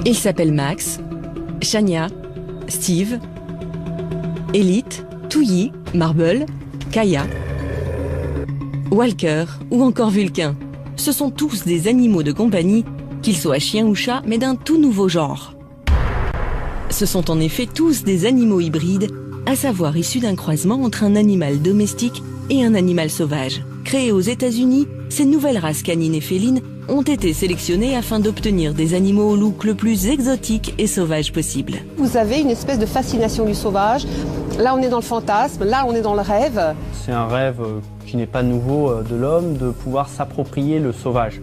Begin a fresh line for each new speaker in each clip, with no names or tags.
Ils s'appellent Max, Shania, Steve, Elite, Touilly, Marble, Kaya, Walker ou encore Vulcain. Ce sont tous des animaux de compagnie, qu'ils soient chiens ou chats, mais d'un tout nouveau genre. Ce sont en effet tous des animaux hybrides, à savoir issus d'un croisement entre un animal domestique et un animal sauvage. Créés aux États-Unis, ces nouvelles races canines et félines ont été sélectionnées afin d'obtenir des animaux au look le plus exotique et sauvage possible.
Vous avez une espèce de fascination du sauvage. Là, on est dans le fantasme, là, on est dans le rêve.
C'est un rêve qui n'est pas nouveau de l'homme, de pouvoir s'approprier le sauvage.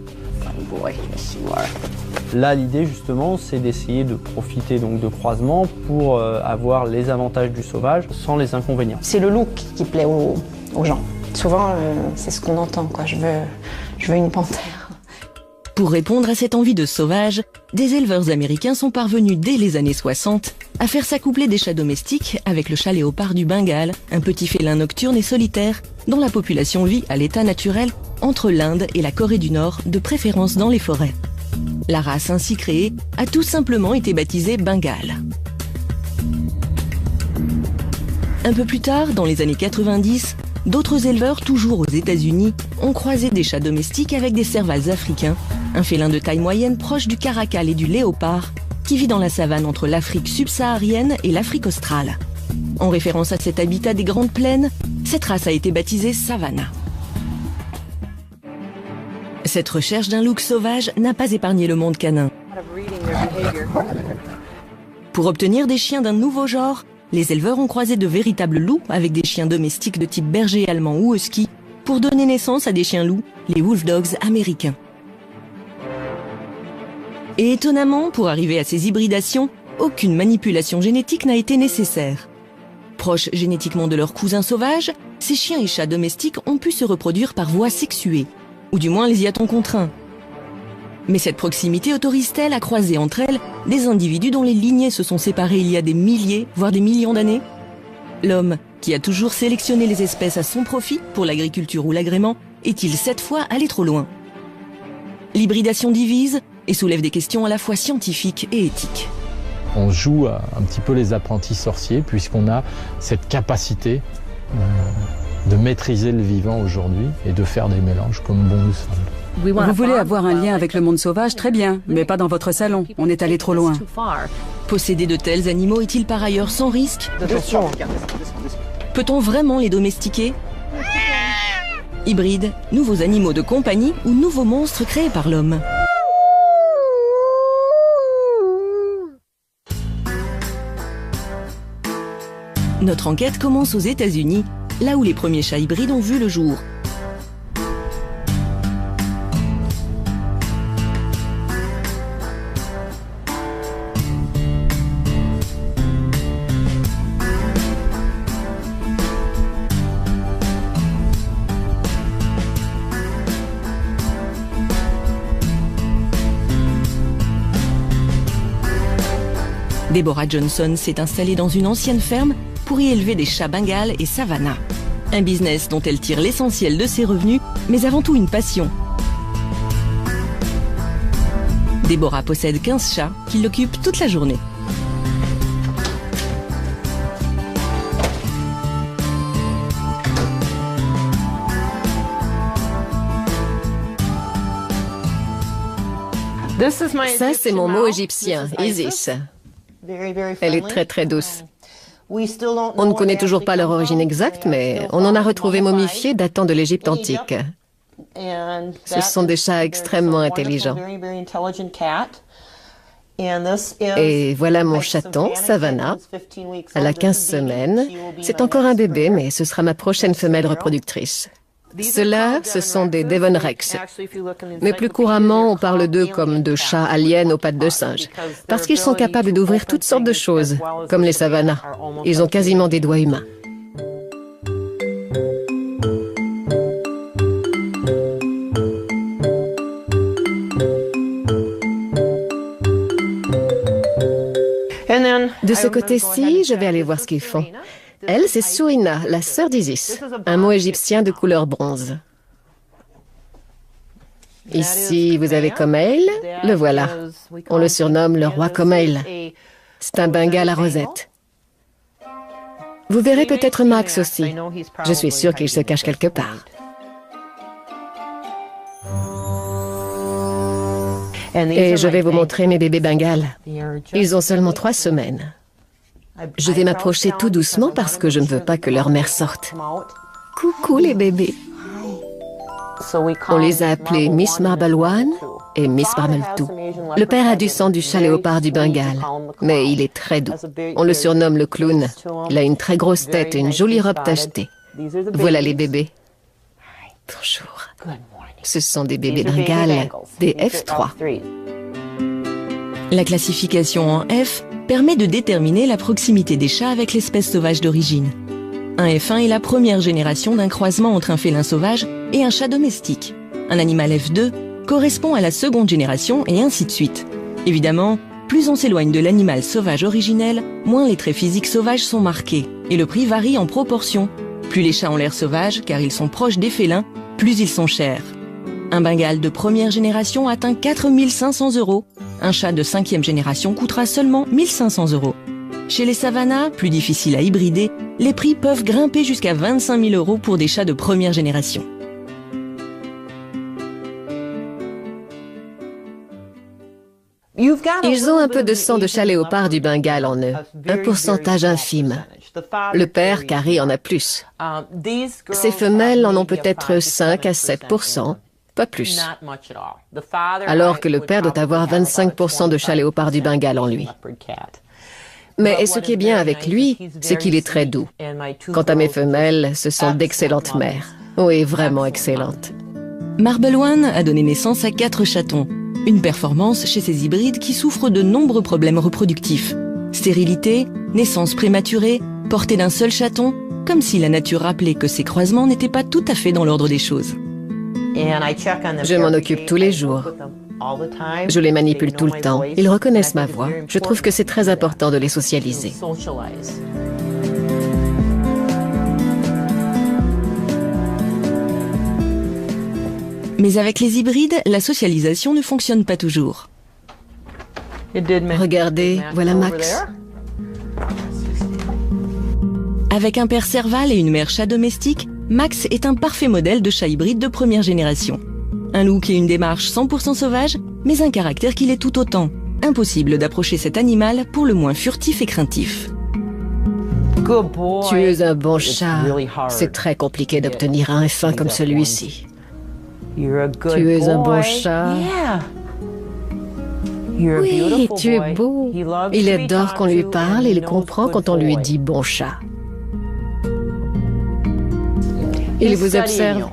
Là, l'idée, justement, c'est d'essayer de profiter donc de croisements pour avoir les avantages du sauvage sans les inconvénients.
C'est le look qui plaît aux gens. Souvent, c'est ce qu'on entend, quoi. Je veux une panthère.
Pour répondre à cette envie de sauvage, des éleveurs américains sont parvenus dès les années 60 à faire s'accoupler des chats domestiques avec le chat léopard du Bengale, un petit félin nocturne et solitaire dont la population vit à l'état naturel entre l'Inde et la Corée du Nord, de préférence dans les forêts. La race ainsi créée a tout simplement été baptisée Bengale. Un peu plus tard, dans les années 90, d'autres éleveurs, toujours aux États-Unis, ont croisé des chats domestiques avec des servals africains, un félin de taille moyenne proche du caracal et du léopard, qui vit dans la savane entre l'Afrique subsaharienne et l'Afrique australe. En référence à cet habitat des grandes plaines, cette race a été baptisée Savannah. Cette recherche d'un look sauvage n'a pas épargné le monde canin. Pour obtenir des chiens d'un nouveau genre, les éleveurs ont croisé de véritables loups avec des chiens domestiques de type berger allemand ou husky pour donner naissance à des chiens loups, les wolf dogs américains. Et étonnamment, pour arriver à ces hybridations, aucune manipulation génétique n'a été nécessaire. Proches génétiquement de leurs cousins sauvages, ces chiens et chats domestiques ont pu se reproduire par voie sexuée, ou du moins les y a-t-on contraints. Mais cette proximité autorise-t-elle à croiser entre elles des individus dont les lignées se sont séparées il y a des milliers, voire des millions d'années? L'homme, qui a toujours sélectionné les espèces à son profit pour l'agriculture ou l'agrément, est-il cette fois allé trop loin? L'hybridation divise et soulève des questions à la fois scientifiques et éthiques.
On joue un petit peu les apprentis sorciers puisqu'on a cette capacité de maîtriser le vivant aujourd'hui et de faire des mélanges comme bon nous semble.
Vous voulez avoir un lien avec le monde sauvage, très bien, mais pas dans votre salon, on est allé trop loin.
Posséder de tels animaux est-il par ailleurs sans risque? Peut-on vraiment les domestiquer? Hybrides, nouveaux animaux de compagnie ou nouveaux monstres créés par l'homme? Notre enquête commence aux États-Unis, là où les premiers chats hybrides ont vu le jour. Deborah Johnson s'est installée dans une ancienne ferme pour y élever des chats bengales et Savannah. Un business dont elle tire l'essentiel de ses revenus, mais avant tout une passion. Deborah possède 15 chats qui l'occupent toute la journée.
Ça, c'est mon mot égyptien, Isis. Elle est très très douce. On ne connaît toujours pas leur origine exacte, mais on en a retrouvé momifiés datant de l'Égypte antique. Ce sont des chats extrêmement intelligents. Et voilà mon chaton, Savannah. Elle a 15 semaines. C'est encore un bébé, mais ce sera ma prochaine femelle reproductrice. Ceux-là, ce sont des Devon Rex. Mais plus couramment, on parle d'eux comme de chats aliens aux pattes de singe, parce qu'ils sont capables d'ouvrir toutes sortes de choses, comme les Savannah. Ils ont quasiment des doigts humains. De ce côté-ci, je vais aller voir ce qu'ils font. Elle, c'est Surina, la sœur d'Isis, un mot égyptien de couleur bronze. Ici, vous avez Comail, le voilà. On le surnomme le roi Comail. C'est un Bengale à rosette. Vous verrez peut-être Max aussi. Je suis sûre qu'il se cache quelque part. Et je vais vous montrer mes bébés Bengales. Ils ont seulement 3 semaines. Je vais m'approcher tout doucement parce que je ne veux pas que leur mère sorte. Coucou les bébés. On les a appelés Miss Marble One et Miss Marble Two. Le père a du sang du chat léopard du Bengale, mais il est très doux. On le surnomme le clown. Il a une très grosse tête et une jolie robe tachetée. Voilà les bébés. Bonjour. Ce sont des bébés Bengale, des F3.
La classification en F permet de déterminer la proximité des chats avec l'espèce sauvage d'origine. Un F1 est la première génération d'un croisement entre un félin sauvage et un chat domestique. Un animal F2 correspond à la seconde génération et ainsi de suite. Évidemment, plus on s'éloigne de l'animal sauvage originel, moins les traits physiques sauvages sont marqués et le prix varie en proportion. Plus les chats ont l'air sauvages car ils sont proches des félins, plus ils sont chers. Un Bengale de première génération atteint 4 500 €. Un chat de 5e génération coûtera seulement 1 500 €. Chez les Savannah, plus difficiles à hybrider, les prix peuvent grimper jusqu'à 25 000 € pour des chats de première génération.
Ils ont un peu de sang de chat léopard du Bengale en eux, un pourcentage infime. Le père, Carrie, en a plus. Ces femelles en ont peut-être 5 à 7%, pas plus. Alors que le père doit avoir 25% de chat léopard du Bengale en lui. Mais ce qui est bien avec lui, c'est qu'il est très doux. Quant à mes femelles, ce sont d'excellentes mères. Oui, vraiment excellentes.
Marble One a donné naissance à 4 chatons. Une performance chez ces hybrides qui souffrent de nombreux problèmes reproductifs. Stérilité, naissance prématurée, portée d'un seul chaton, comme si la nature rappelait que ces croisements n'étaient pas tout à fait dans l'ordre des choses.
Je m'en occupe tous les jours. Je les manipule tout le temps. Ils reconnaissent ma voix. Je trouve que c'est très important de les socialiser.
Mais avec les hybrides, la socialisation ne fonctionne pas toujours.
Regardez, voilà Max.
Avec un père serval et une mère chat domestique, Max est un parfait modèle de chat hybride de première génération. Un look et une démarche 100% sauvage, mais un caractère qui l'est tout autant. Impossible d'approcher cet animal pour le moins furtif et craintif.
Tu es un bon chat. C'est très compliqué d'obtenir un F1 comme celui-ci. Tu es un bon chat. Oui, tu es beau. Il adore qu'on lui parle et il comprend quand on lui dit bon chat. Il vous observe.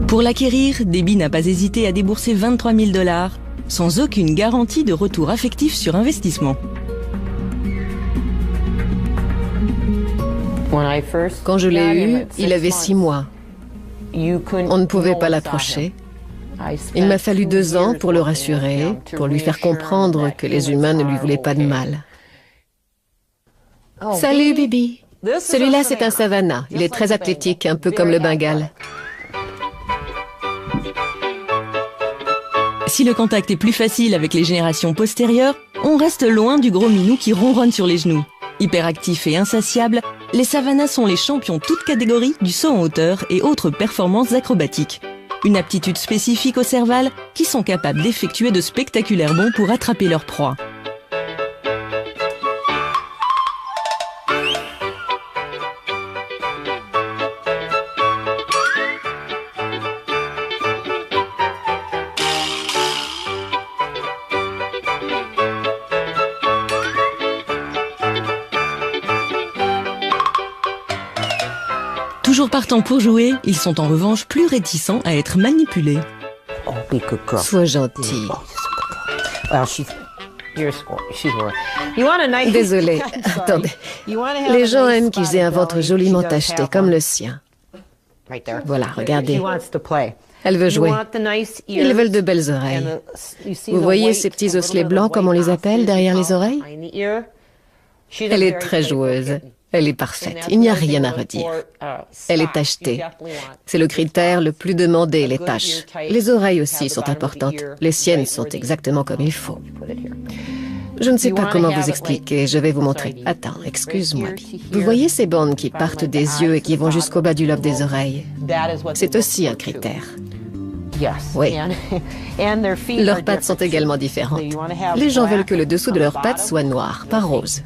Pour l'acquérir, Debbie n'a pas hésité à débourser 23 000 $, sans aucune garantie de retour affectif sur investissement.
Quand je l'ai eu, il avait 6 mois. On ne pouvait pas l'approcher. Il m'a fallu 2 ans pour le rassurer, pour lui faire comprendre que les humains ne lui voulaient pas de mal. Salut, Bibi. Celui-là, c'est un Savannah. Il est très athlétique, un peu comme le Bengale.
Si le contact est plus facile avec les générations postérieures, on reste loin du gros minou qui ronronne sur les genoux. Hyperactifs et insatiables, les Savannahs sont les champions toutes catégories du saut en hauteur et autres performances acrobatiques. Une aptitude spécifique aux cervales qui sont capables d'effectuer de spectaculaires bonds pour attraper leur proie. Toujours partant pour jouer, ils sont en revanche plus réticents à être manipulés.
Sois gentil. Désolée, attendez. Les gens aiment qu'ils aient un ventre joliment tacheté, comme le sien. Voilà, regardez. Elle veut jouer. Ils veulent de belles oreilles. Vous voyez ces petits osselets blancs, comme on les appelle, derrière les oreilles? Elle est très joueuse. Elle est parfaite, il n'y a rien à redire. Elle est tachetée. C'est le critère le plus demandé, les taches. Les oreilles aussi sont importantes. Les siennes sont exactement comme il faut. Je ne sais pas comment vous expliquer, je vais vous montrer. Attends, excuse-moi. Vous voyez ces bandes qui partent des yeux et qui vont jusqu'au bas du lobe des oreilles? C'est aussi un critère. Oui. Leurs pattes sont également différentes. Les gens veulent que le dessous de leurs pattes soit noir, pas rose.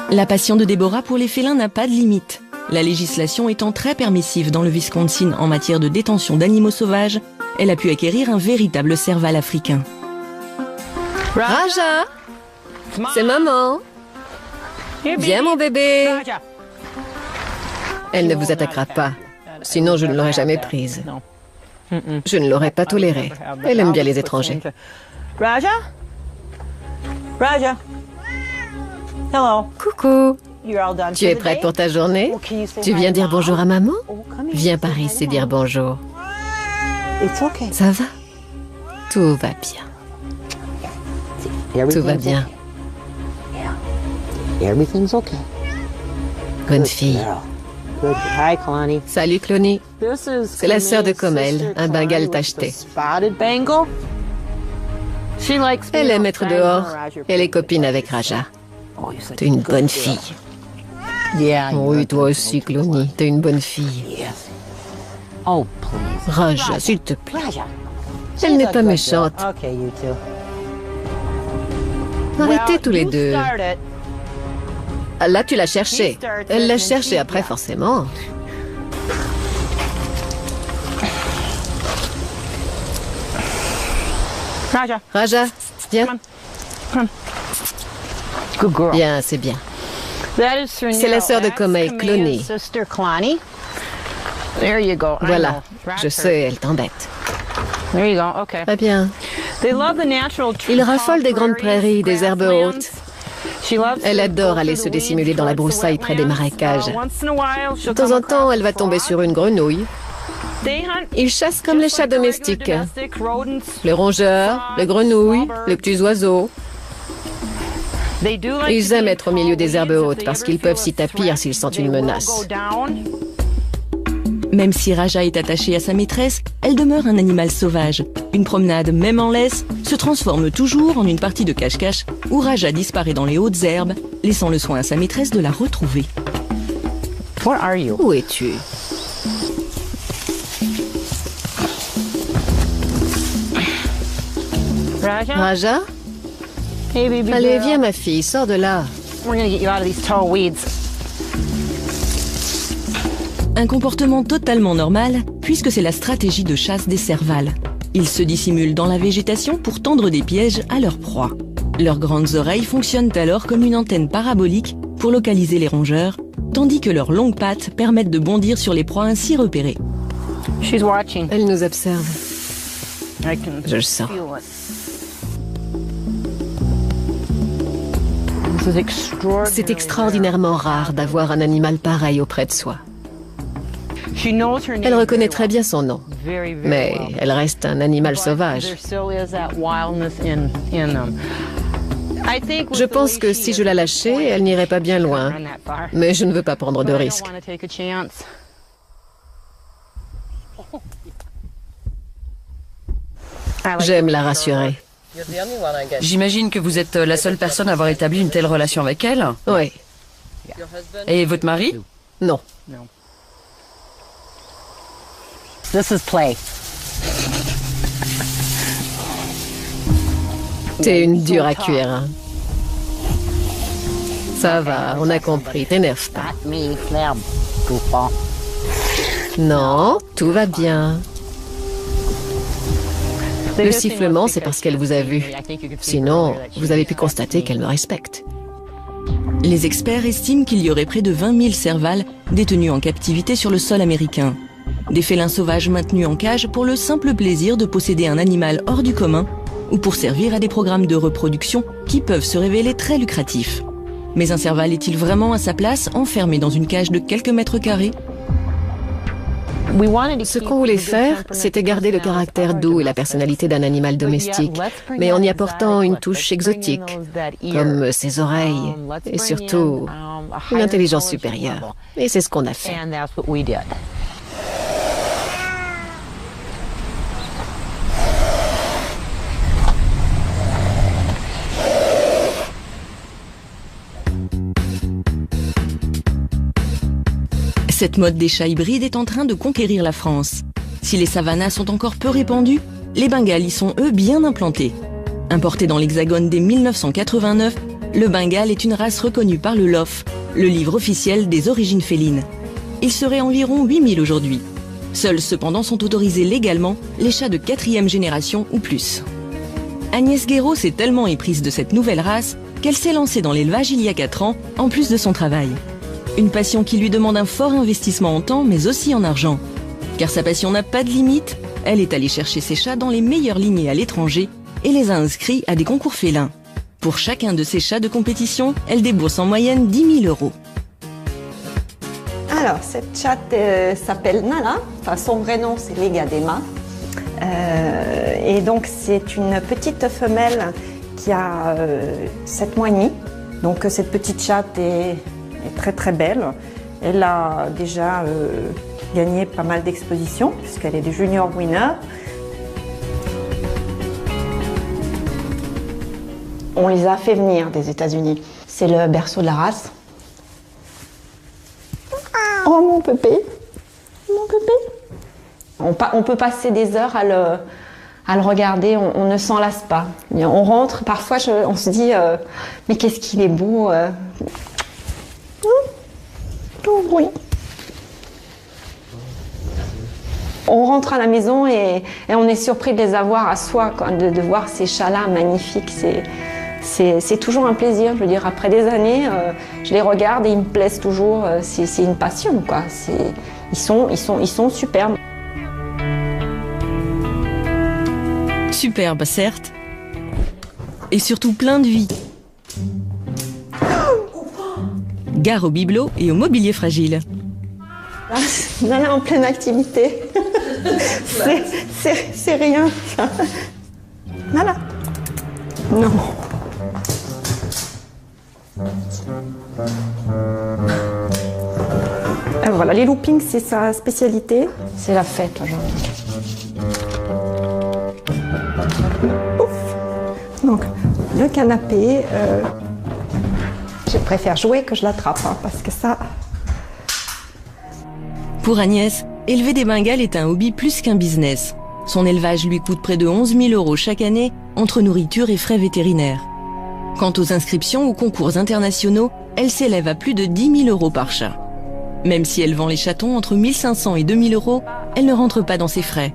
La passion de Deborah pour les félins n'a pas de limite. La législation étant très permissive dans le Wisconsin en matière de détention d'animaux sauvages, elle a pu acquérir un véritable serval africain.
Raja, c'est maman. Viens mon bébé. Elle ne vous attaquera pas, sinon je ne l'aurais jamais prise. Je ne l'aurais pas tolérée. Elle aime bien les étrangers.
Raja? Raja? Hello.
Coucou.
You're all done
Tu es prête pour ta journée? Tu viens dire bonjour à maman? Viens par ici dire bonjour.
It's okay.
Ça va? Tout va bien. Tout va bien.
Everything's okay.
Bonne fille.
Good. Hi, Kalani.
Salut Clony.
C'est
la sœur de Comel, un bengal tacheté. Elle aime être dehors. Elle est copine avec Raja. T'es une bonne fille. Oui, toi aussi, Clony. T'es une bonne fille.
Oh, please.
Raja, s'il te plaît. Elle n'est pas méchante.
Okay, you two.
Arrêtez tous les deux. Là, tu l'as cherché. Elle l'a cherché après, forcément. Raja, viens.
Good girl.
Bien, c'est bien. C'est la sœur de Comel, Clony. Voilà, je sais, elle t'embête. Très bien. Ils raffolent des grandes prairies, des herbes hautes. Elle adore aller se dissimuler dans la broussaille près des marécages. De temps en temps, elle va tomber sur une grenouille. Ils chassent comme les chats domestiques. Les rongeurs, les grenouilles, les petits oiseaux. Ils aiment être au milieu des herbes hautes parce qu'ils peuvent s'y tapir s'ils sentent une menace.
Même si Raja est attachée à sa maîtresse, elle demeure un animal sauvage. Une promenade, même en laisse, se transforme toujours en une partie de cache-cache où Raja disparaît dans les hautes herbes, laissant le soin à sa maîtresse de la retrouver.
Où es-tu? Raja? Allez, viens ma fille, sors de là.
Un comportement totalement normal, puisque c'est la stratégie de chasse des servals. Ils se dissimulent dans la végétation pour tendre des pièges à leur proie. Leurs grandes oreilles fonctionnent alors comme une antenne parabolique pour localiser les rongeurs, tandis que leurs longues pattes permettent de bondir sur les proies ainsi repérées.
Elle nous observe. Je le sens. C'est extraordinairement rare d'avoir un animal pareil auprès de soi. Elle reconnaît très bien son nom, mais elle reste un animal sauvage. Je pense que si je la lâchais, elle n'irait pas bien loin, mais je ne veux pas prendre de risques. J'aime la rassurer.
J'imagine que vous êtes la seule personne à avoir établi une telle relation avec elle.
Oui.
Et votre mari?
Non.
This is play.
T'es une dure à cuire. Hein. Ça va, on a compris, t'énerve pas. Non, tout va bien. Le sifflement, c'est parce qu'elle vous a vu. Sinon, vous avez pu constater qu'elle me respecte.
Les experts estiment qu'il y aurait près de 20 000 servals détenus en captivité sur le sol américain. Des félins sauvages maintenus en cage pour le simple plaisir de posséder un animal hors du commun ou pour servir à des programmes de reproduction qui peuvent se révéler très lucratifs. Mais un serval est-il vraiment à sa place, enfermé dans une cage de quelques mètres carrés?
Ce qu'on voulait faire, c'était garder le caractère doux et la personnalité d'un animal domestique, mais en y apportant une touche exotique, comme ses oreilles, et surtout une intelligence supérieure. Et c'est ce qu'on a fait.
Cette mode des chats hybrides est en train de conquérir la France. Si les Savannas sont encore peu répandus, les Bengales y sont eux bien implantés. Importé dans l'Hexagone dès 1989, le Bengale est une race reconnue par le LOF, le livre officiel des origines félines. Il serait environ 8000 aujourd'hui. Seuls cependant sont autorisés légalement les chats de 4e génération ou plus. Agnès Guéraud s'est tellement éprise de cette nouvelle race qu'elle s'est lancée dans l'élevage il y a 4 ans, en plus de son travail. Une passion qui lui demande un fort investissement en temps, mais aussi en argent. Car sa passion n'a pas de limite, elle est allée chercher ses chats dans les meilleures lignées à l'étranger et les a inscrits à des concours félins. Pour chacun de ses chats de compétition, elle débourse en moyenne 10 000 €.
Alors, cette chatte s'appelle Nala. Enfin, son vrai nom, c'est Legadema. Et donc, c'est une petite femelle qui a 7 mois et demi. Donc, cette petite chatte est très très belle. Elle a déjà gagné pas mal d'expositions puisqu'elle est des junior winner. On les a fait venir des États-Unis. C'est le berceau de la race. Oh mon pépé, mon pépé. On peut passer des heures à le regarder, on ne s'en lasse pas. On rentre, parfois on se dit mais qu'est-ce qu'il est beau. Oh, oui. On rentre à la maison et on est surpris de les avoir à soi, quoi, de voir ces chats-là magnifiques. C'est toujours un plaisir. Je veux dire, après des années, je les regarde et ils me plaisent toujours. C'est une passion, quoi. Ils sont superbes.
Superbe, certes. Et surtout plein de vie. Gare au bibelot et au mobilier fragile.
Nala en pleine activité. C'est rien. Nala. Non. Voilà, les loopings, c'est sa spécialité. C'est la fête aujourd'hui. Ouf. Donc, le canapé. Je préfère jouer que je l'attrape, hein, parce que ça...
Pour Agnès, élever des Bengales est un hobby plus qu'un business. Son élevage lui coûte près de 11 000 € chaque année, entre nourriture et frais vétérinaires. Quant aux inscriptions aux concours internationaux, elles s'élèvent à plus de 10 000 € par chat. Même si elle vend les chatons entre 1 500 et 2 000 €, elle ne rentre pas dans ses frais.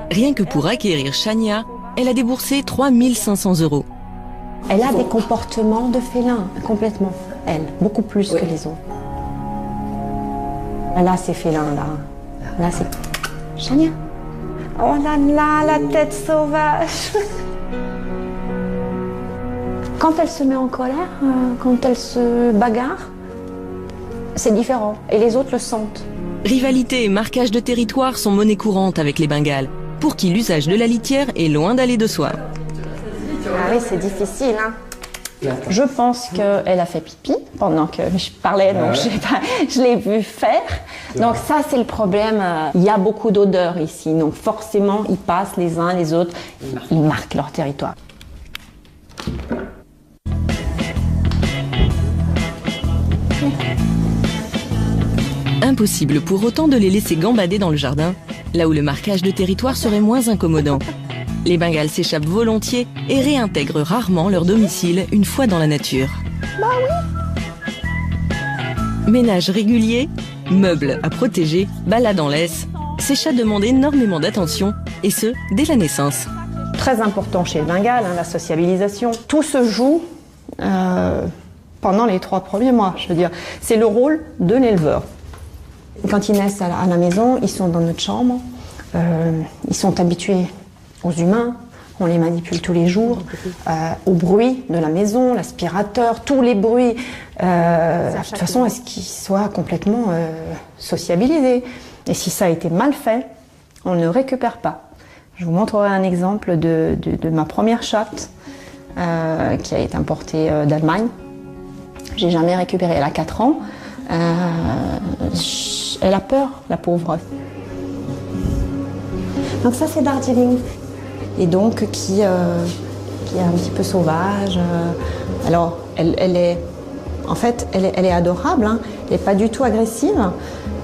Rien que pour acquérir Chania, elle a déboursé 3 500 €.
Elle a des comportements de félin, complètement. Elle, beaucoup plus que les autres. Là, c'est félin, là. Là, c'est... Chania. Oh là là, la tête sauvage. Quand elle se met en colère, quand elle se bagarre, c'est différent. Et les autres le sentent.
Rivalité et marquage de territoire sont monnaie courante avec les Bengales, pour qui l'usage de la litière est loin d'aller de soi.
Ah oui, c'est difficile, hein. Je pense qu'elle a fait pipi pendant que je parlais, donc je l'ai vu faire. Donc ça, c'est le problème. Il y a beaucoup d'odeurs ici, donc forcément, ils passent les uns les autres, ils marquent leur territoire.
Impossible pour autant de les laisser gambader dans le jardin, là où le marquage de territoire serait moins incommodant. Les Bengales s'échappent volontiers et réintègrent rarement leur domicile une fois dans la nature.
Bah oui.
Ménage régulier, meubles à protéger, balades en laisse, ces chats demandent énormément d'attention, et ce, dès la naissance.
Très important chez le Bengale, hein, la sociabilisation. Tout se joue pendant les 3 premiers mois, je veux dire. C'est le rôle de l'éleveur. Quand ils naissent à la maison, ils sont dans notre chambre, ils sont habitués aux humains, On les manipule tous les jours, au bruit de la maison, l'aspirateur, tous les bruits, de toute façon à ce qu'ils soient complètement sociabilisés. Et si ça a été mal fait, on ne récupère pas. Je vous montrerai un exemple de ma première chatte qui a été importée d'Allemagne. J'ai jamais récupéré, elle a 4 ans. Elle a peur, la pauvre. Donc ça c'est Darjeeling. Et donc qui est un petit peu sauvage. Alors elle est adorable, hein. Elle n'est pas du tout agressive,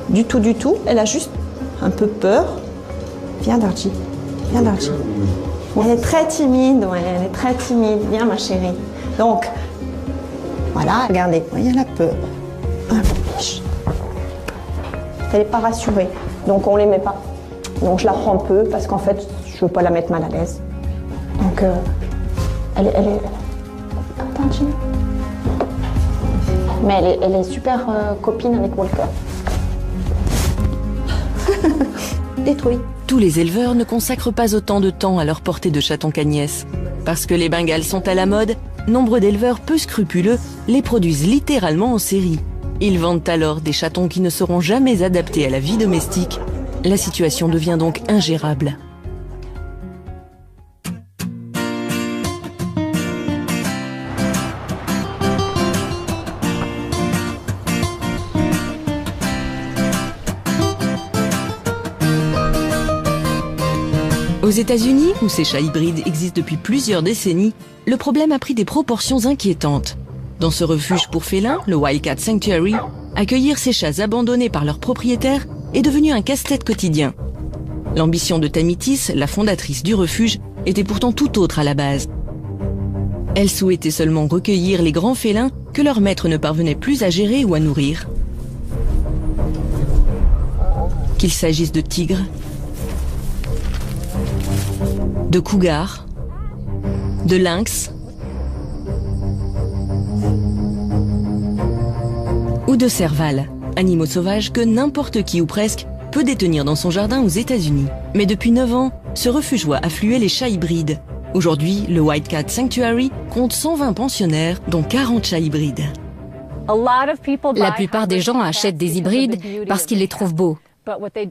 du tout. Elle a juste un peu peur. Viens Darji, viens Darji. Elle est très timide, ouais, elle est très timide. Viens ma chérie. Donc voilà, regardez, voyez, elle a peur. Un peu biche. Elle n'est pas rassurée, donc on ne les met pas. Donc je la prends peu parce qu'en fait je ne veux pas la mettre mal à l'aise. Donc elle est... Attends, mais elle est super copine avec Walker. Détruit.
Tous les éleveurs ne consacrent pas autant de temps à leur portée de chatons cagnès. Parce que les Bengales sont à la mode, nombre d'éleveurs peu scrupuleux les produisent littéralement en série. Ils vendent alors des chatons qui ne seront jamais adaptés à la vie domestique. La situation devient donc ingérable. Aux États-Unis, où ces chats hybrides existent depuis plusieurs décennies, le problème a pris des proportions inquiétantes. Dans ce refuge pour félins, le Wildcat Sanctuary, accueillir ces chats abandonnés par leurs propriétaires est devenu un casse-tête quotidien. L'ambition de Tamitis, la fondatrice du refuge, était pourtant tout autre à la base. Elle souhaitait seulement recueillir les grands félins que leurs maîtres ne parvenaient plus à gérer ou à nourrir. Qu'il s'agisse de tigres, de cougars, de lynx ou de servales, animaux sauvages que n'importe qui ou presque peut détenir dans son jardin aux États-Unis. Mais depuis 9 ans, ce refuge voit affluer les chats hybrides. Aujourd'hui, le Wildcat Sanctuary compte 120 pensionnaires, dont 40 chats hybrides.
La plupart des gens achètent des hybrides parce qu'ils les trouvent beaux,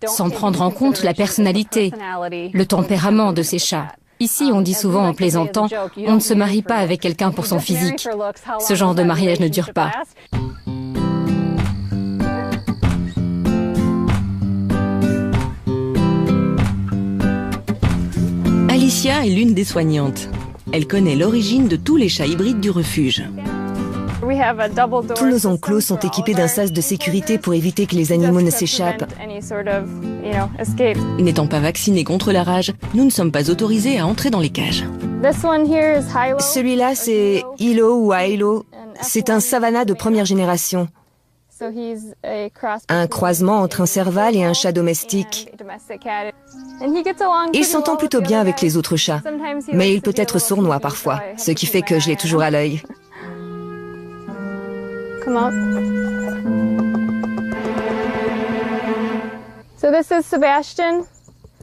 sans prendre en compte la personnalité, le tempérament de ces chats. Ici, on dit souvent en plaisantant, on ne se marie pas avec quelqu'un pour son physique. Ce genre de mariage ne dure pas.
Alicia est l'une des soignantes. Elle connaît l'origine de tous les chats hybrides du refuge.
Tous nos enclos sont équipés d'un sas de sécurité pour éviter que les animaux ne s'échappent.
N'étant pas vaccinés contre la rage, nous ne sommes pas autorisés à entrer dans les cages.
Celui-là, c'est Hilo ou Hilo. C'est un savannah de première génération. Un croisement entre un serval et un chat domestique. Il s'entend plutôt bien avec les autres chats, mais il peut être sournois parfois, ce qui fait que je l'ai toujours à l'œil.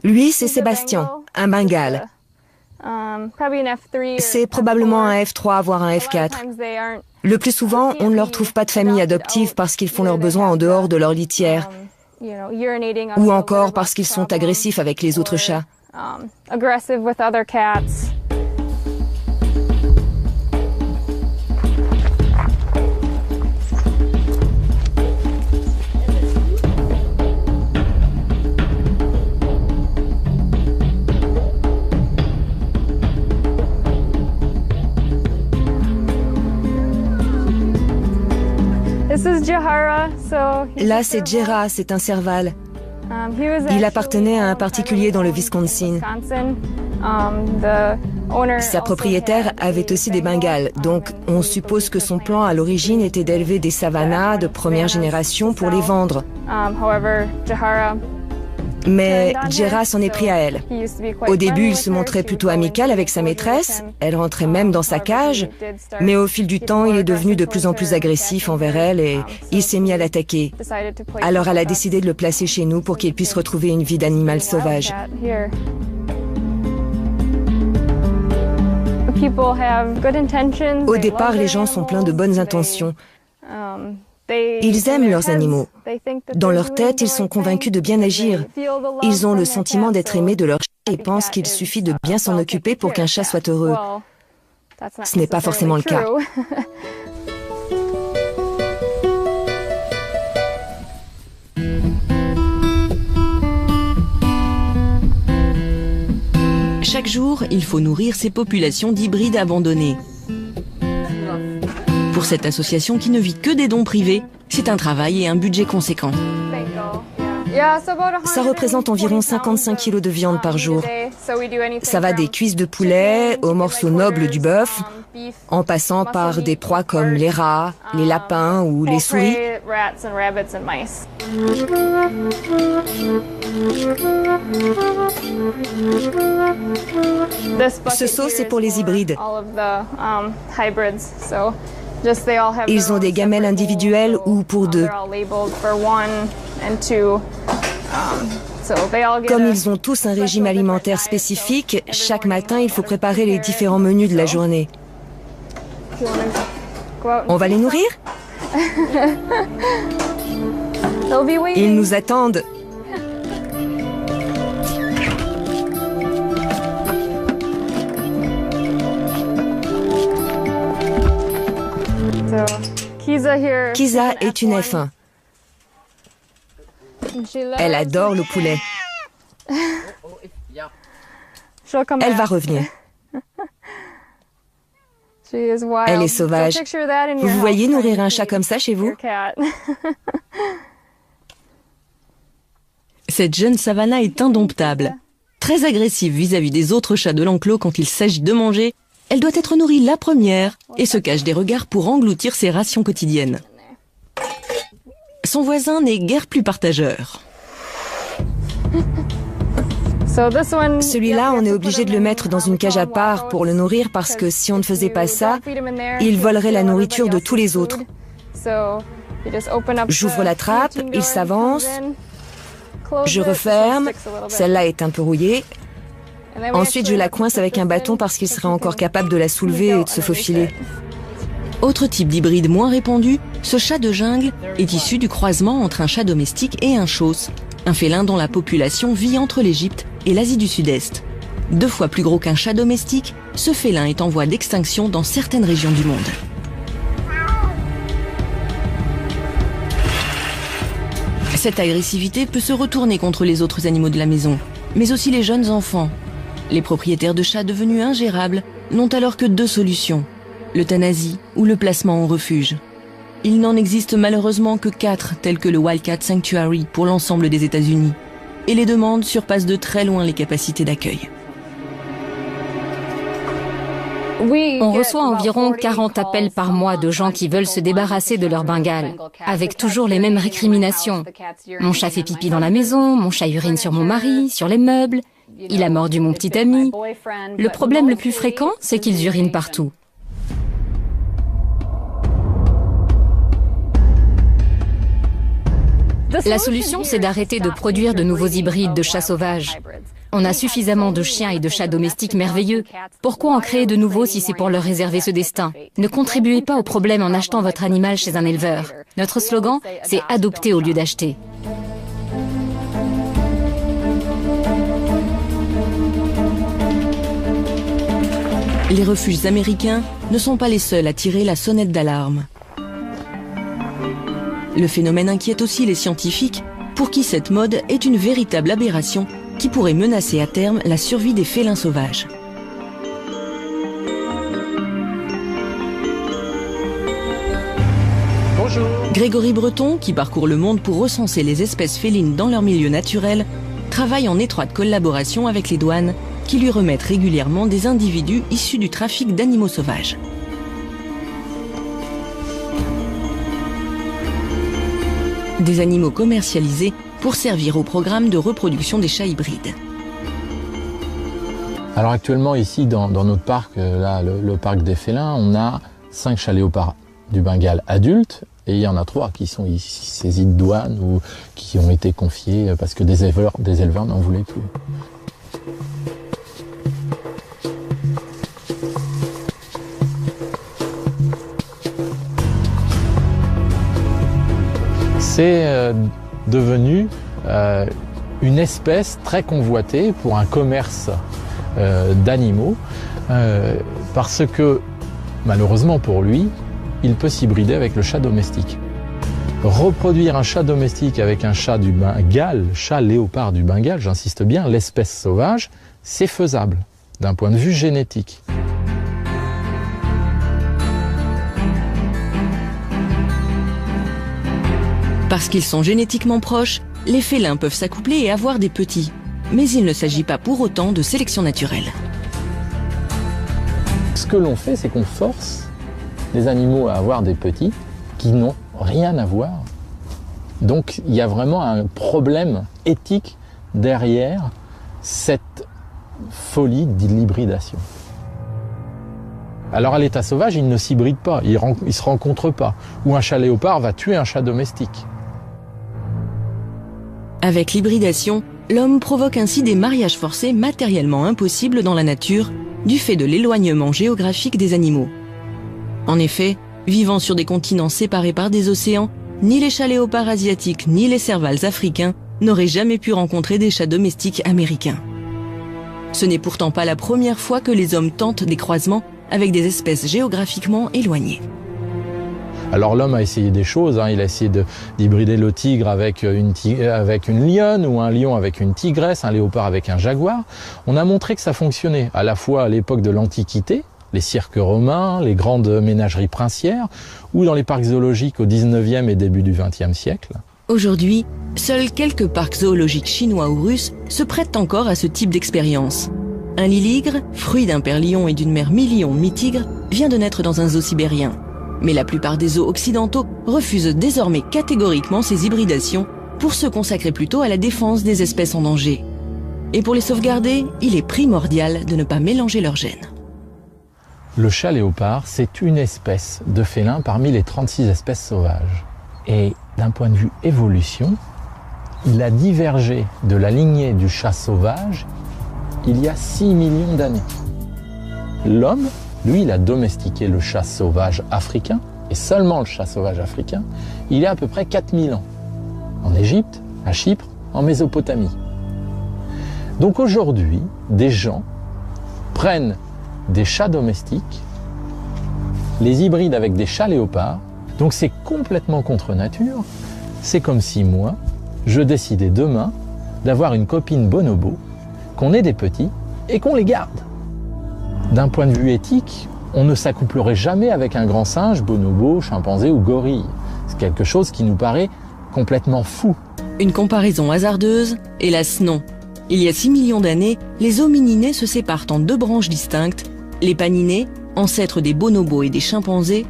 Lui, c'est Sébastien, un Bengale. C'est probablement un F3, voire un F4. Le plus souvent, on ne leur trouve pas de famille adoptive parce qu'ils font leurs besoins en dehors de leur litière, ou encore parce qu'ils sont agressifs avec les autres chats. Là, c'est Jera, c'est un serval. Il appartenait à un particulier dans le Wisconsin. Sa propriétaire avait aussi des Bengales, donc on suppose que son plan à l'origine était d'élever des savannas de première génération pour les vendre. Mais Jera s'en est pris à elle. Au début, il se montrait plutôt amical avec sa maîtresse, elle rentrait même dans sa cage, mais au fil du temps, il est devenu de plus en plus agressif envers elle et il s'est mis à l'attaquer. Alors elle a décidé de le placer chez nous pour qu'il puisse retrouver une vie d'animal sauvage. Au départ, les gens sont pleins de bonnes intentions. Ils aiment leurs animaux. Dans leur tête, ils sont convaincus de bien agir. Ils ont le sentiment d'être aimés de leur chat et pensent qu'il suffit de bien s'en occuper pour qu'un chat soit heureux. Ce n'est pas forcément le cas.
Chaque jour, il faut nourrir ces populations d'hybrides abandonnés. Pour cette association qui ne vit que des dons privés, c'est un travail et un budget conséquent.
Ça représente environ 55 kilos de viande par jour. Ça va des cuisses de poulet aux morceaux nobles du bœuf, en passant par des proies comme les rats, les lapins ou les souris. Ce seau, c'est pour les hybrides. Ils ont des gamelles individuelles ou pour deux. Comme ils ont tous un régime alimentaire spécifique, chaque matin, il faut préparer les différents menus de la journée. On va les nourrir? Ils nous attendent. Kisa est une F1. Elle adore le poulet. Elle va revenir. Elle est sauvage. Vous voyez nourrir un chat comme ça chez vous?
Cette jeune Savannah est indomptable. Très agressive vis-à-vis des autres chats de l'enclos quand il s'agit de manger, elle doit être nourrie la première et se cache des regards pour engloutir ses rations quotidiennes. Son voisin n'est guère plus partageur.
Celui-là, on est obligé de le mettre dans une cage à part pour le nourrir parce que si on ne faisait pas ça, il volerait la nourriture de tous les autres. J'ouvre la trappe, il s'avance, je referme, celle-là est un peu rouillée. Ensuite, je la coince avec un bâton parce qu'il serait encore capable de la soulever et de se faufiler.
Autre type d'hybride moins répandu, ce chat de jungle est issu du croisement entre un chat domestique et un chausson, un félin dont la population vit entre l'Égypte et l'Asie du Sud-Est. 2 fois plus gros qu'un chat domestique, ce félin est en voie d'extinction dans certaines régions du monde. Cette agressivité peut se retourner contre les autres animaux de la maison, mais aussi les jeunes enfants. Les propriétaires de chats devenus ingérables n'ont alors que 2 solutions, l'euthanasie ou le placement en refuge. Il n'en existe malheureusement que 4, tels que le Wildcat Sanctuary pour l'ensemble des États-Unis. Et les demandes surpassent de très loin les capacités d'accueil.
On reçoit environ 40 appels par mois de gens qui veulent se débarrasser de leur Bengale, avec toujours les mêmes récriminations. Mon chat fait pipi dans la maison, mon chat urine sur mon mari, sur les meubles, il a mordu mon petit ami. Le problème le plus fréquent, c'est qu'ils urinent partout. La solution, c'est d'arrêter de produire de nouveaux hybrides de chats sauvages. On a suffisamment de chiens et de chats domestiques merveilleux. Pourquoi en créer de nouveaux si c'est pour leur réserver ce destin? Ne contribuez pas au problème en achetant votre animal chez un éleveur. Notre slogan, c'est « adopter au lieu d'acheter ».
Les refuges américains ne sont pas les seuls à tirer la sonnette d'alarme. Le phénomène inquiète aussi les scientifiques, pour qui cette mode est une véritable aberration qui pourrait menacer à terme la survie des félins sauvages.
Bonjour.
Grégory Breton, qui parcourt le monde pour recenser les espèces félines dans leur milieu naturel, travaille en étroite collaboration avec les douanes qui lui remettent régulièrement des individus issus du trafic d'animaux sauvages. Des animaux commercialisés pour servir au programme de reproduction des chats hybrides.
Alors actuellement ici dans notre parc, là, le parc des félins, on a 5 chats léopards du Bengale adultes et il y en a 3 qui sont ici saisis de douane ou qui ont été confiés parce que des éleveurs n'en voulaient plus. C'est devenu une espèce très convoitée pour un commerce d'animaux parce que, malheureusement pour lui, il peut s'hybrider avec le chat domestique. Reproduire un chat domestique avec un chat du Bengale, chat léopard du Bengale, j'insiste bien, l'espèce sauvage, c'est faisable d'un point de vue génétique.
Parce qu'ils sont génétiquement proches, les félins peuvent s'accoupler et avoir des petits. Mais il ne s'agit pas pour autant de sélection naturelle.
Ce que l'on fait, c'est qu'on force les animaux à avoir des petits qui n'ont rien à voir. Donc il y a vraiment un problème éthique derrière cette folie de l'hybridation. Alors à l'état sauvage, ils ne s'hybrident pas, ils ne se rencontrent pas. Ou un chat léopard va tuer un chat domestique.
Avec l'hybridation, l'homme provoque ainsi des mariages forcés matériellement impossibles dans la nature du fait de l'éloignement géographique des animaux. En effet, vivant sur des continents séparés par des océans, ni les chats léopards asiatiques ni les servals africains n'auraient jamais pu rencontrer des chats domestiques américains. Ce n'est pourtant pas la première fois que les hommes tentent des croisements avec des espèces géographiquement éloignées.
Alors l'homme a essayé des choses, il a essayé d'hybrider le tigre avec une lionne, ou un lion avec une tigresse, un léopard avec un jaguar. On a montré que ça fonctionnait, à la fois à l'époque de l'Antiquité, les cirques romains, les grandes ménageries princières, ou dans les parcs zoologiques au 19e et début du 20e siècle.
Aujourd'hui, seuls quelques parcs zoologiques chinois ou russes se prêtent encore à ce type d'expérience. Un lit-ligre, fruit d'un père lion et d'une mère mi-lion mi-tigre, vient de naître dans un zoo sibérien. Mais la plupart des zoos occidentaux refusent désormais catégoriquement ces hybridations pour se consacrer plutôt à la défense des espèces en danger. Et pour les sauvegarder, il est primordial de ne pas mélanger leurs gènes.
Le chat léopard, c'est une espèce de félin parmi les 36 espèces sauvages. Et d'un point de vue évolution, il a divergé de la lignée du chat sauvage il y a 6 millions d'années. L'homme, lui, il a domestiqué le chat sauvage africain, et seulement le chat sauvage africain, il y a à peu près 4000 ans. En Égypte, à Chypre, en Mésopotamie. Donc aujourd'hui, des gens prennent des chats domestiques, les hybrident avec des chats léopards, donc c'est complètement contre nature. C'est comme si moi, je décidais demain d'avoir une copine bonobo, qu'on ait des petits et qu'on les garde. D'un point de vue éthique, on ne s'accouplerait jamais avec un grand singe, bonobo, chimpanzé ou gorille. C'est quelque chose qui nous paraît complètement fou.
Une comparaison hasardeuse? Hélas non. Il y a 6 millions d'années, les homininés se séparent en 2 branches distinctes, les paninés, ancêtres des bonobos et des chimpanzés,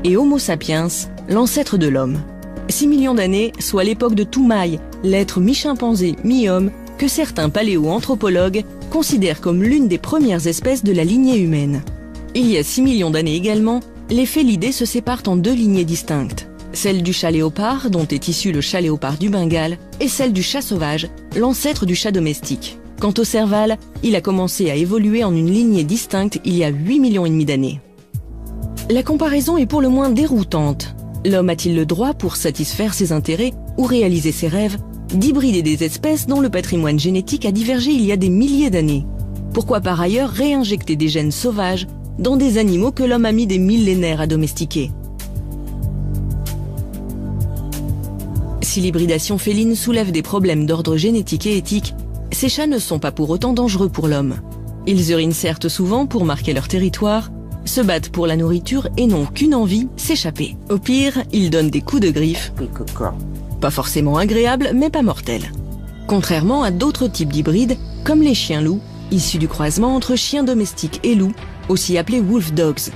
et Homo sapiens, l'ancêtre de l'homme. 6 millions d'années, soit l'époque de Toumaï, l'être mi-chimpanzé, mi-homme, que certains paléoanthropologues considèrent comme l'une des premières espèces de la lignée humaine. Il y a 6 millions d'années également, les félidés se séparent en 2 lignées distinctes. Celle du chat léopard, dont est issu le chat léopard du Bengale, et celle du chat sauvage, l'ancêtre du chat domestique. Quant au serval, il a commencé à évoluer en une lignée distincte il y a 8 millions et demi d'années. La comparaison est pour le moins déroutante. L'homme a-t-il le droit, pour satisfaire ses intérêts ou réaliser ses rêves, d'hybrider des espèces dont le patrimoine génétique a divergé il y a des milliers d'années? Pourquoi par ailleurs réinjecter des gènes sauvages dans des animaux que l'homme a mis des millénaires à domestiquer? Si l'hybridation féline soulève des problèmes d'ordre génétique et éthique, ces chats ne sont pas pour autant dangereux pour l'homme. Ils urinent certes souvent pour marquer leur territoire, se battent pour la nourriture et n'ont qu'une envie, s'échapper. Au pire, ils donnent des coups de griffe. Pas forcément agréables, mais pas mortels. Contrairement à d'autres types d'hybrides, comme les chiens-loups, issus du croisement entre chiens domestiques et loups, aussi appelés wolf dogs.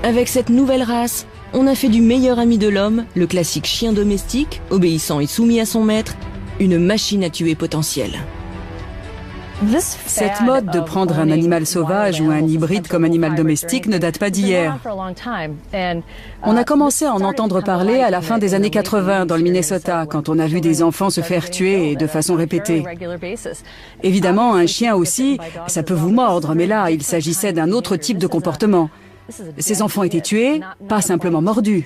Avec cette nouvelle race, on a fait du meilleur ami de l'homme, le classique chien domestique, obéissant et soumis à son maître, une machine à tuer potentielle.
Cette mode de prendre un animal sauvage ou un hybride comme animal domestique ne date pas d'hier. On a commencé à en entendre parler à la fin des années 80 dans le Minnesota, quand on a vu des enfants se faire tuer et de façon répétée. Évidemment, un chien aussi, ça peut vous mordre, mais là, il s'agissait d'un autre type de comportement. Ces enfants étaient tués, pas simplement mordus.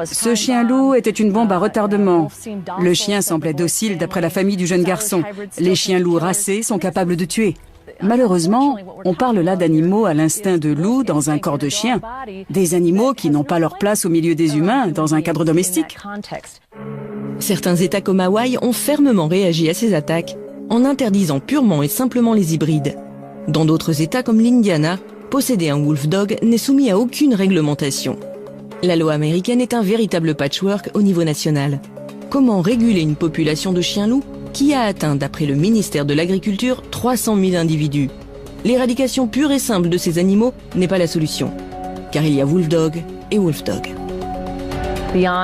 Ce chien-loup était une bombe à retardement. Le chien semblait docile d'après la famille du jeune garçon. Les chiens-loups racés sont capables de tuer. Malheureusement, on parle là d'animaux à l'instinct de loup dans un corps de chien. Des animaux qui n'ont pas leur place au milieu des humains dans un cadre domestique.
Certains États comme Hawaï ont fermement réagi à ces attaques en interdisant purement et simplement les hybrides. Dans d'autres États comme l'Indiana, posséder un wolfdog n'est soumis à aucune réglementation. La loi américaine est un véritable patchwork au niveau national. Comment réguler une population de chiens-loups qui a atteint, d'après le ministère de l'Agriculture, 300 000 individus? L'éradication pure et simple de ces animaux n'est pas la solution, car il y a wolfdog et wolfdog.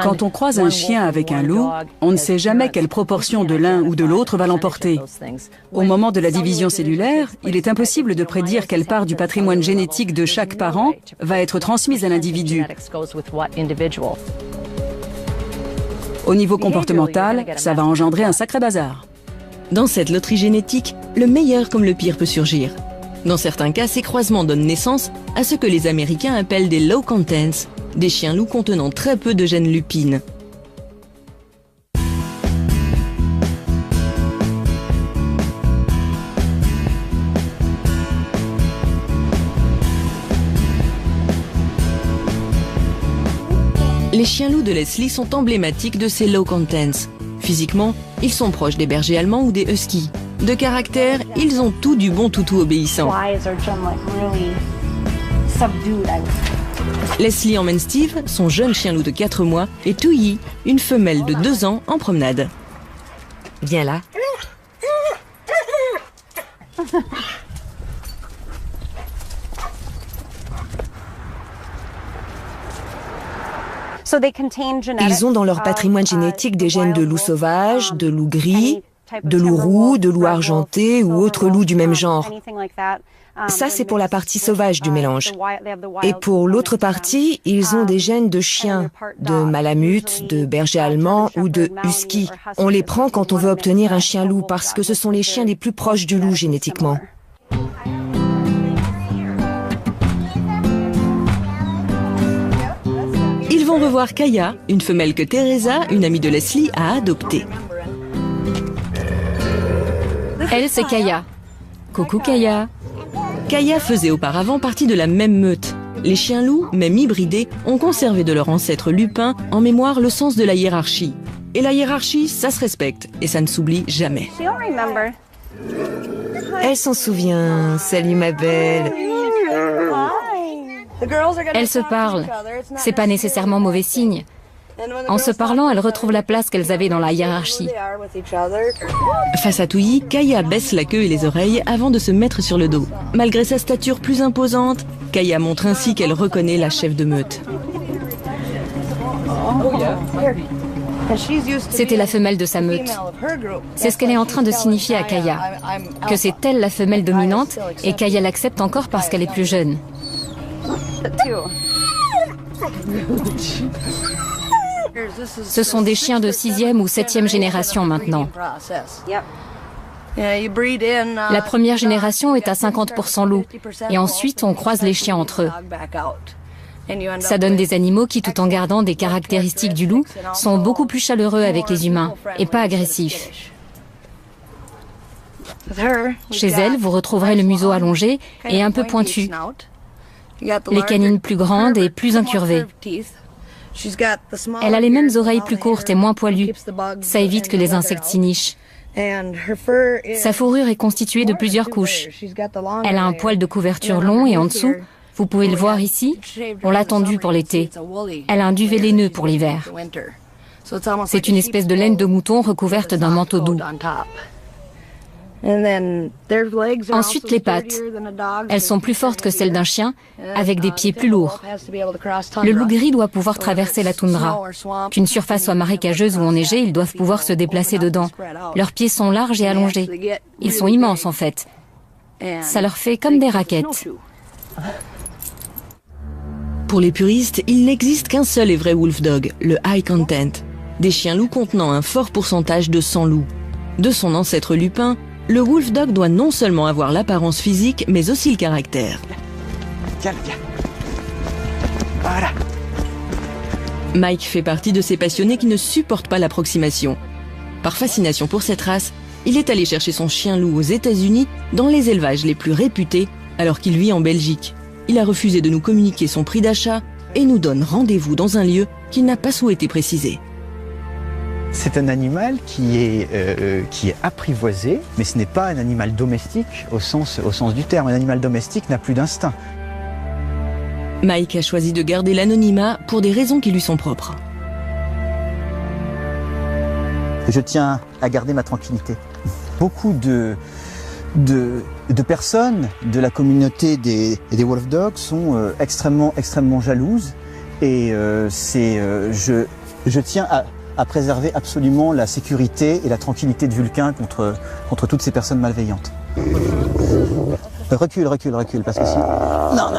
Quand on croise un chien avec un loup, on ne sait jamais quelle proportion de l'un ou de l'autre va l'emporter. Au moment de la division cellulaire, il est impossible de prédire quelle part du patrimoine génétique de chaque parent va être transmise à l'individu. Au niveau comportemental, ça va engendrer un sacré bazar.
Dans cette loterie génétique, le meilleur comme le pire peut surgir. Dans certains cas, ces croisements donnent naissance à ce que les Américains appellent des low contents, des chiens-loups contenant très peu de gènes lupines. Les chiens-loups de Leslie sont emblématiques de ces low contents. Physiquement, ils sont proches des bergers allemands ou des huskies. De caractère, ils ont tout du bon toutou obéissant. Leslie emmène Steve, son jeune chien-loup de 4 mois, et Touyi, une femelle de 2 ans, en promenade.
Viens là. Ils ont dans leur patrimoine génétique des gènes de loup sauvage, de loup gris, de loup roux, de loup argenté ou autre loup du même genre. Ça, c'est pour la partie sauvage du mélange. Et pour l'autre partie, ils ont des gènes de chiens, de malamute, de berger allemand ou de husky. On les prend quand on veut obtenir un chien-loup parce que ce sont les chiens les plus proches du loup génétiquement.
Ils vont revoir Kaya, une femelle que Teresa, une amie de Leslie, a adoptée.
Elle, c'est Kaya. Coucou Kaya.
Kaya faisait auparavant partie de la même meute. Les chiens-loups, même hybridés, ont conservé de leur ancêtre lupin en mémoire le sens de la hiérarchie. Et la hiérarchie, ça se respecte et ça ne s'oublie jamais.
Elle s'en souvient. Salut ma belle.
Elles se parlent. C'est pas nécessairement mauvais signe. En se parlant, elles retrouvent la place qu'elles avaient dans la hiérarchie.
Face à Touyi, Kaya baisse la queue et les oreilles avant de se mettre sur le dos. Malgré sa stature plus imposante, Kaya montre ainsi qu'elle reconnaît la chef de meute.
C'était la femelle de sa meute. C'est ce qu'elle est en train de signifier à Kaya. Que c'est elle la femelle dominante et Kaya l'accepte encore parce qu'elle est plus jeune. Ce sont des chiens de 6e ou 7e génération maintenant. La première génération est à 50% loup et ensuite on croise les chiens entre eux. Ça donne des animaux qui, tout en gardant des caractéristiques du loup, sont beaucoup plus chaleureux avec les humains et pas agressifs. Chez elle, vous retrouverez le museau allongé et un peu pointu, les canines plus grandes et plus incurvées. Elle a les mêmes oreilles plus courtes et moins poilues. Ça évite que les insectes s'y nichent. Sa fourrure est constituée de plusieurs couches. Elle a un poil de couverture long et en dessous, vous pouvez le voir ici, on l'a tendue pour l'été. Elle a un duvet laineux pour l'hiver. C'est une espèce de laine de mouton recouverte d'un manteau doux. Ensuite, les pattes. Elles sont plus fortes que celles d'un chien, avec des pieds plus lourds. Le loup gris doit pouvoir traverser la toundra. Qu'une surface soit marécageuse ou enneigée, ils doivent pouvoir se déplacer dedans. Leurs pieds sont larges et allongés. Ils sont immenses en fait. Ça leur fait comme des raquettes.
Pour les puristes, il n'existe qu'un seul et vrai wolfdog, le high content. Des chiens-loups contenant un fort pourcentage de sang loup. De son ancêtre lupin, le wolfdog doit non seulement avoir l'apparence physique, mais aussi le caractère.
Tiens, viens. Voilà.
Mike fait partie de ces passionnés qui ne supportent pas l'approximation. Par fascination pour cette race, il est allé chercher son chien loup aux États-Unis, dans les élevages les plus réputés, alors qu'il vit en Belgique. Il a refusé de nous communiquer son prix d'achat et nous donne rendez-vous dans un lieu qu'il n'a pas souhaité préciser.
C'est un animal qui est apprivoisé, mais ce n'est pas un animal domestique au sens du terme. Un animal domestique n'a plus d'instinct.
Mike a choisi de garder l'anonymat pour des raisons qui lui sont propres.
Je tiens à garder ma tranquillité. Beaucoup de personnes de la communauté des Wolf Dogs sont extrêmement jalouses et je tiens à préserver absolument la sécurité et la tranquillité de Vulcain contre toutes ces personnes malveillantes. Recule, parce que si... Non.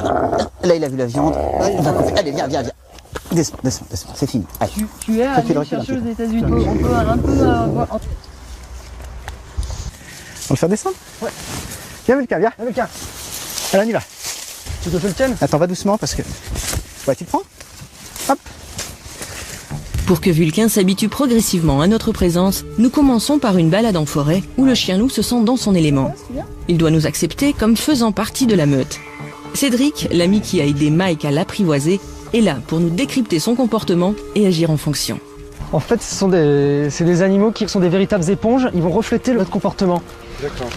Là, il a vu la viande. On va couper. Allez, viens. Descends, c'est fini. Allez.
Tu es allé chercher aux États-Unis. On peut un peu voir.
On va le faire descendre?
Ouais.
Viens, Vulcain. Allez, on y va.
Tu veux que je le tienne?
Attends, va doucement parce que... Ouais, tu le prends? Hop.
Pour que Vulcain s'habitue progressivement à notre présence, nous commençons par une balade en forêt où le chien loup se sent dans son élément. Il doit nous accepter comme faisant partie de la meute. Cédric, l'ami qui a aidé Mike à l'apprivoiser, est là pour nous décrypter son comportement et agir en fonction.
En fait, c'est des animaux qui sont des véritables éponges, ils vont refléter notre comportement.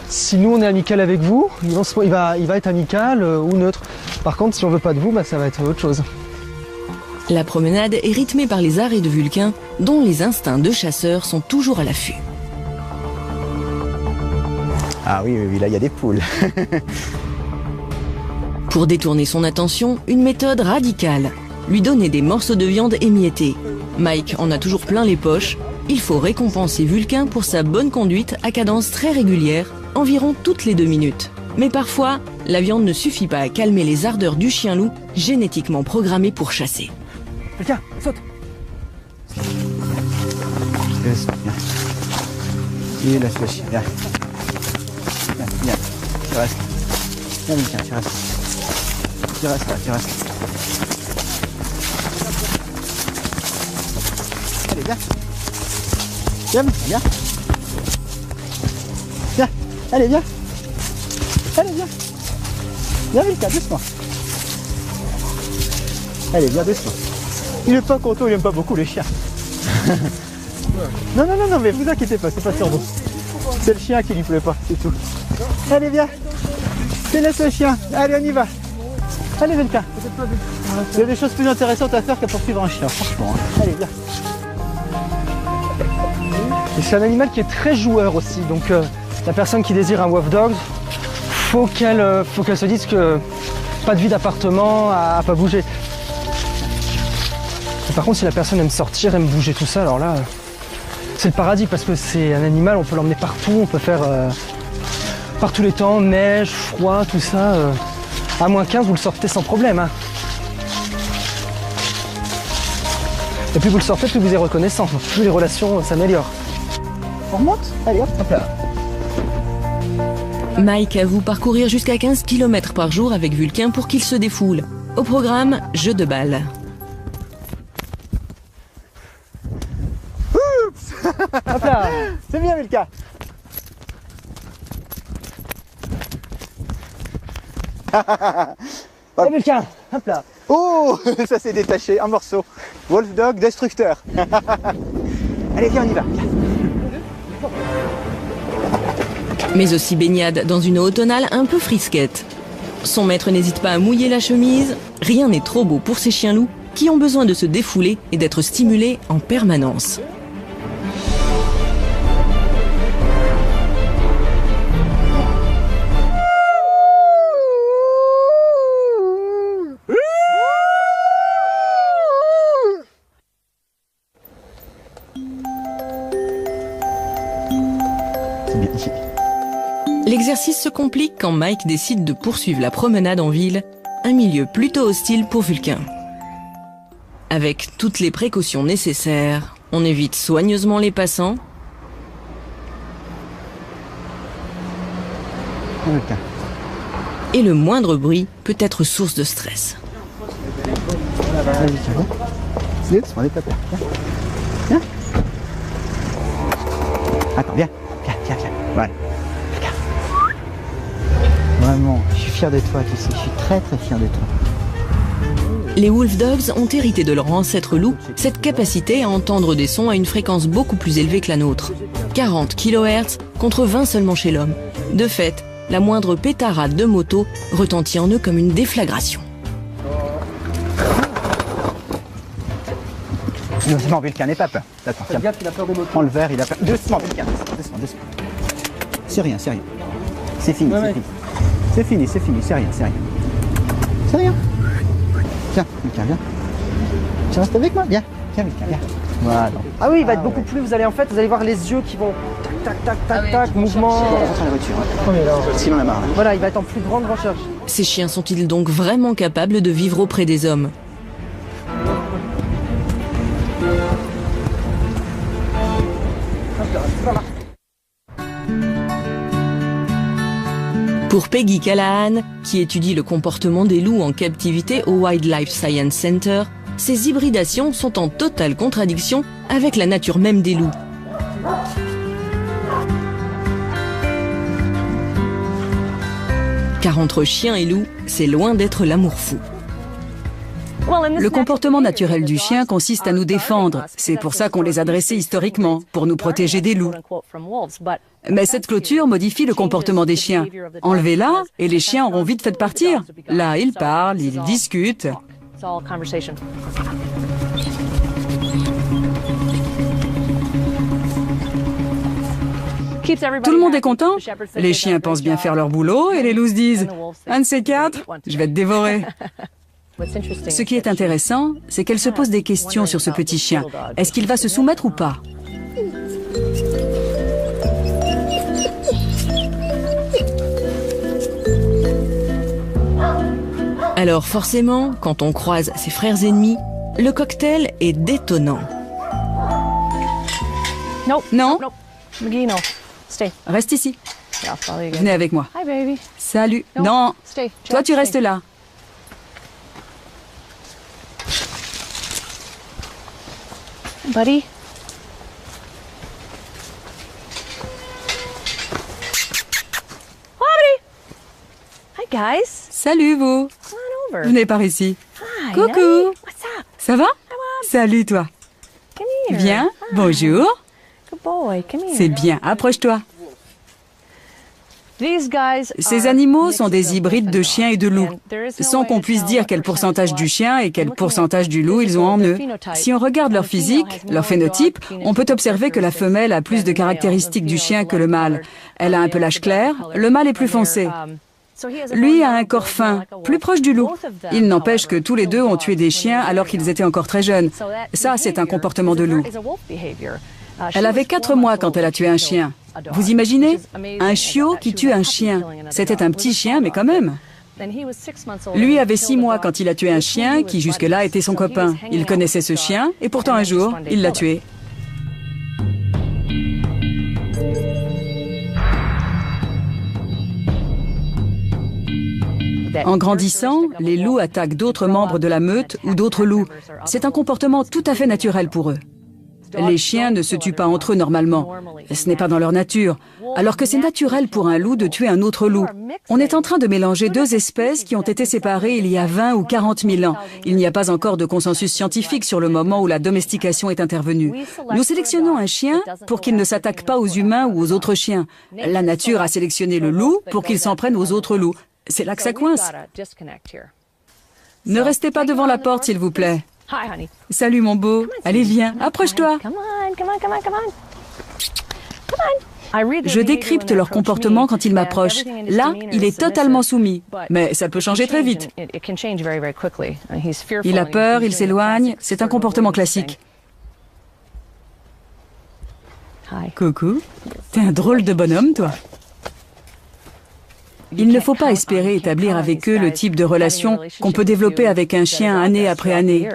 Si nous on est amical avec vous, il va être amical ou neutre. Par contre, si on veut pas de vous, ça va être autre chose.
La promenade est rythmée par les arrêts de Vulcain, dont les instincts de chasseur sont toujours à l'affût.
Ah oui, là il y a des poules.
Pour détourner son attention, une méthode radicale. Lui donner des morceaux de viande émiettés. Mike en a toujours plein les poches. Il faut récompenser Vulcain pour sa bonne conduite à cadence très régulière, environ toutes les 2 minutes. Mais parfois, la viande ne suffit pas à calmer les ardeurs du chien loup, génétiquement programmé pour chasser.
Tiens, saute.
Il laisse le chien, viens. Viens, tu restes. Viens, Vulcain, tu restes. Tu restes là. Allez, viens. Viens. Allez, viens. Viens, Vulcain, doucement. Allez, viens, doucement. Il est pas content, il aime pas beaucoup les chiens. Non, mais vous inquiétez pas, c'est pas sur vous. C'est le chien qui lui plaît pas, c'est tout. Allez, viens. Laisse le chien. Allez, on y va. Allez, Vulcain. Il y a des choses plus intéressantes à faire qu'à poursuivre un chien, franchement. Allez, viens.
Et c'est un animal qui est très joueur aussi, donc la personne qui désire un Wolf Dog, faut qu'elle se dise que pas de vie d'appartement à pas bouger. Et par contre, si la personne aime sortir, aime bouger, tout ça, alors là, c'est le paradis parce que c'est un animal, on peut l'emmener partout, on peut faire par tous les temps, neige, froid, tout ça. À moins 15, vous le sortez sans problème. Hein. Et plus vous le sortez, plus vous êtes reconnaissant, plus les relations s'améliorent.
On remonte? Allez, hop là.
Mike avoue parcourir jusqu'à 15 km par jour avec Vulcain pour qu'il se défoule. Au programme, jeu de balle.
Hop là. C'est bien, Vulcain.
Allez, Vulcain, hop là.
Oh, ça s'est détaché, un morceau. Wolf Dog destructeur. Allez, viens, on y va.
Mais aussi baignade dans une eau automnale un peu frisquette. Son maître n'hésite pas à mouiller la chemise. Rien n'est trop beau pour ces chiens loups qui ont besoin de se défouler et d'être stimulés en permanence. L'exercice se complique quand Mike décide de poursuivre la promenade en ville, un milieu plutôt hostile pour Vulcain. Avec toutes les précautions nécessaires, on évite soigneusement les passants. Et le moindre bruit peut être source de stress.
Doucement, n'aie pas peur. Viens. Attends, viens. Viens. Voilà. Regarde. Vraiment, je suis fier de toi, tu sais. Je suis très fier de toi.
Les wolf dogs ont hérité de leur ancêtre loup cette capacité à entendre des sons à une fréquence beaucoup plus élevée que la nôtre. 40 kHz contre 20 seulement chez l'homme. De fait, la moindre pétarade de moto retentit en eux comme une déflagration.
Doucement, Vulcain, n'aie pas peur. Attends, tiens.
Regarde, il a peur des motos.
Prends le verre, il a peur. Doucement, Vulcain. Doucement. C'est rien. C'est fini, c'est fini, c'est rien. C'est rien. Tiens, Vulcain, viens. Tu restes avec moi? Viens, Vulcain, viens. Voilà.
Ah oui, il va être beaucoup plus, vous allez voir les yeux qui vont tac, mouvement.
Attention à la voiture. Sinon on a marre.
Voilà, il va être en plus grande recherche.
Ces chiens sont-ils donc vraiment capables de vivre auprès des hommes? Pour Peggy Callahan, qui étudie le comportement des loups en captivité au Wildlife Science Center, ces hybridations sont en totale contradiction avec la nature même des loups. Car entre chien et loup, c'est loin d'être l'amour fou.
Le comportement naturel du chien consiste à nous défendre. C'est pour ça qu'on les a dressés historiquement, pour nous protéger des loups. Mais cette clôture modifie le comportement des chiens. Enlevez-la et les chiens auront vite fait de partir. Là, ils parlent, ils discutent. Tout le monde est content. Les chiens pensent bien faire leur boulot et les loups se disent « Un de ces quatre, je vais te dévorer ». Ce qui est intéressant, c'est qu'elle se pose des questions sur ce petit chien. Est-ce qu'il va se soumettre ou pas?
Alors forcément, quand on croise ses frères ennemis, le cocktail est détonnant.
Non. Reste ici. Venez avec moi. Salut. Non. Toi, tu restes là.
Buddy. Hi guys.
Salut vous. Venez par ici.
Hi.
Coucou.
What's up?
Ça va? Salut toi.
Come here.
Viens.
Hi.
Bonjour.
Good boy. Come here.
C'est bien. Approche-toi. Ces animaux sont des hybrides de chiens et de loups, sans qu'on puisse dire quel pourcentage du chien et quel pourcentage du loup ils ont en eux. Si on regarde leur physique, leur phénotype, on peut observer que la femelle a plus de caractéristiques du chien que le mâle. Elle a un pelage clair, le mâle est plus foncé. Lui a un corps fin, plus proche du loup. Il n'empêche que tous les deux ont tué des chiens alors qu'ils étaient encore très jeunes. Ça, c'est un comportement de loup. Elle avait 4 mois quand elle a tué un chien. Vous imaginez? Un chiot qui tue un chien. C'était un petit chien, mais quand même. Lui avait 6 mois quand il a tué un chien qui jusque-là était son copain. Il connaissait ce chien et pourtant un jour, il l'a tué. En grandissant, les loups attaquent d'autres membres de la meute ou d'autres loups. C'est un comportement tout à fait naturel pour eux. Les chiens ne se tuent pas entre eux normalement. Ce n'est pas dans leur nature. Alors que c'est naturel pour un loup de tuer un autre loup. On est en train de mélanger 2 espèces qui ont été séparées il y a 20 ou 40 000 ans. Il n'y a pas encore de consensus scientifique sur le moment où la domestication est intervenue. Nous sélectionnons un chien pour qu'il ne s'attaque pas aux humains ou aux autres chiens. La nature a sélectionné le loup pour qu'il s'en prenne aux autres loups. C'est là que ça coince. Ne restez pas devant la porte, s'il vous plaît. Salut mon beau. Allez, viens, approche-toi. Je décrypte leur comportement quand ils m'approchent. Là, il est totalement soumis. Mais ça peut changer très vite. Il a peur, il s'éloigne. C'est un comportement classique. Coucou. T'es un drôle de bonhomme, toi. Il ne faut pas espérer établir avec eux le type de relation qu'on peut développer avec un chien année après année.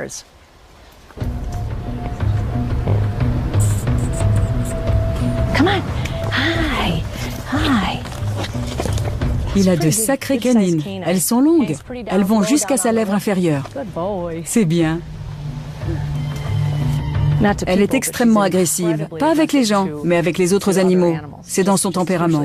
Il a de sacrées canines. Elles sont longues. Elles vont jusqu'à sa lèvre inférieure. C'est bien. Elle est extrêmement agressive, pas avec les gens, mais avec les autres animaux. C'est dans son tempérament.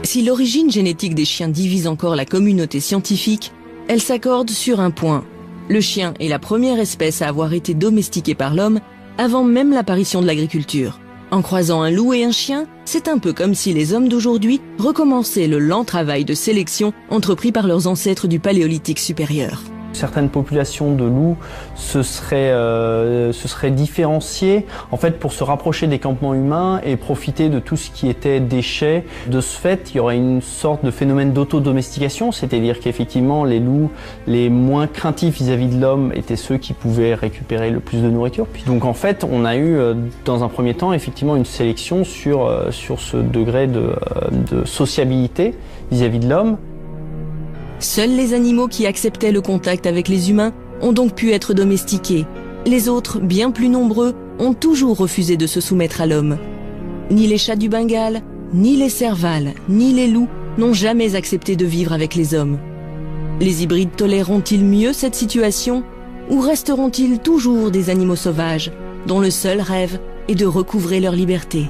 Si l'origine génétique des chiens divise encore la communauté scientifique, elle s'accorde sur un point. Le chien est la première espèce à avoir été domestiquée par l'homme avant même l'apparition de l'agriculture. En croisant un loup et un chien, c'est un peu comme si les hommes d'aujourd'hui recommençaient le lent travail de sélection entrepris par leurs ancêtres du Paléolithique supérieur.
Certaines populations de loups se seraient différenciées en fait pour se rapprocher des campements humains et profiter de tout ce qui était déchets. De ce fait, il y aurait une sorte de phénomène d'autodomestication, c'est-à-dire qu'effectivement les loups les moins craintifs vis-à-vis de l'homme étaient ceux qui pouvaient récupérer le plus de nourriture. Puis donc en fait, on a eu dans un premier temps effectivement une sélection sur ce degré de sociabilité vis-à-vis de l'homme.
Seuls les animaux qui acceptaient le contact avec les humains ont donc pu être domestiqués. Les autres, bien plus nombreux, ont toujours refusé de se soumettre à l'homme. Ni les chats du Bengale, ni les servals, ni les loups n'ont jamais accepté de vivre avec les hommes. Les hybrides toléreront-ils mieux cette situation ou resteront-ils toujours des animaux sauvages dont le seul rêve est de recouvrer leur liberté ?